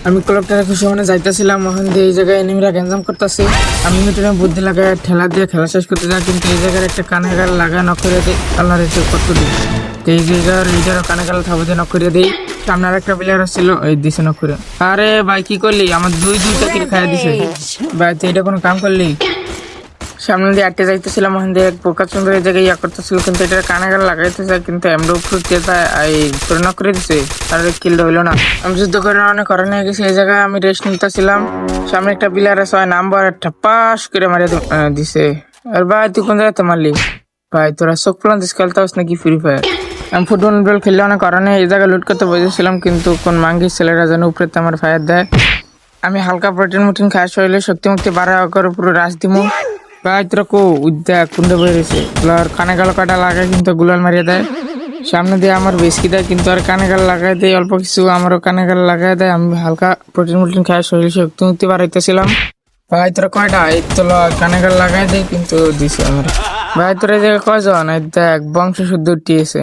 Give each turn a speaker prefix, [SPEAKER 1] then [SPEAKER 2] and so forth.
[SPEAKER 1] আমি ক্লকটারে খুশি মনে যাইতেছিলাম, ওখান দিয়ে এই জায়গায় এনিমিরা গ্যাঞ্জাম করতেছে। আমি মিটনে বুদ্ধি লাগায় ঠেলা দিয়ে খেলা শেষ করতে যাই, কিন্তু এই জায়গার একটা কানে গাল লাগায় নক করে দিই। আল্লাহ রেটে কত দিই তো এই জায়গার এইটারও কানে গাল থাবো দিয়ে নক করে দিই। সামনে আর একটা প্লেয়ার ছিল, এই দিছে নক করে। আরে ভাই কি করলি, আমার দুইটা কিল খাইয়া দিছে ভাই, তুই এটা কোনো কাম করলি? সামনে দিয়ে আটকে যাইতেছিলাম, ওখান দিয়ে পোকা চন্দ্র এই জায়গায় ইয়া করতেছিল, কিন্তু এটা কানে গাল লাগাইতে চাই, কিন্তু এমডো ফুটতে যায় এই করে নক করে দিছে। আর কিলটা হইলো না। আমি যুদ্ধ করে অনেক করে নিয়ে গেছি, এই জায়গায় আমি রেস্ট নিতেছিলাম। সামনে একটা প্লেয়ার আছে, নাম্বার ঠাপাস করে মারিয়ে দিছে। আর ভাই তুই কোন জায়গাতে মারলি? ভাই তোরা চোখ প্লান্তিস খেলতে হস নাকি ফ্রি ফায়ার? আমি ফুটবল খেললে অনেক কারণে এই জায়গায় লুট করতে বসেছিলাম, কিন্তু কোন মাঙ্গির ছেলেরা যেন উপরে আমার ফায়ার দেয়। আমি হালকা প্রোটিন খাওয়া শরীরে শক্তি মুক্তি বাড়া করে পুরো রাশ দিমু। ভাই তোরা কো উদ্যা কুন্ডে বেরিয়েছে আর কানে গাল কাটা লাগায়, কিন্তু গুলাল মারিয়ে দেয়। সামনে দিয়ে আমার বেশকি দেয়, কিন্তু আর কানে গাল লাগাই দেয় অল্প কিছু, আমারও কানে গাল লাগাই দেয়। আমি হালকা প্রোটিন খাওয়া শরীরে শক্তি মুক্তি বাড়াইতেছিলাম। ভাই তোরা কয়টা এই তো কানে গাল লাগাই দেয়, কিন্তু দিছে আমার। ভাই তোরা এই জায়গায় কয়জন? এই দেখ বংশ শুদ্ধ উঠিয়েছে।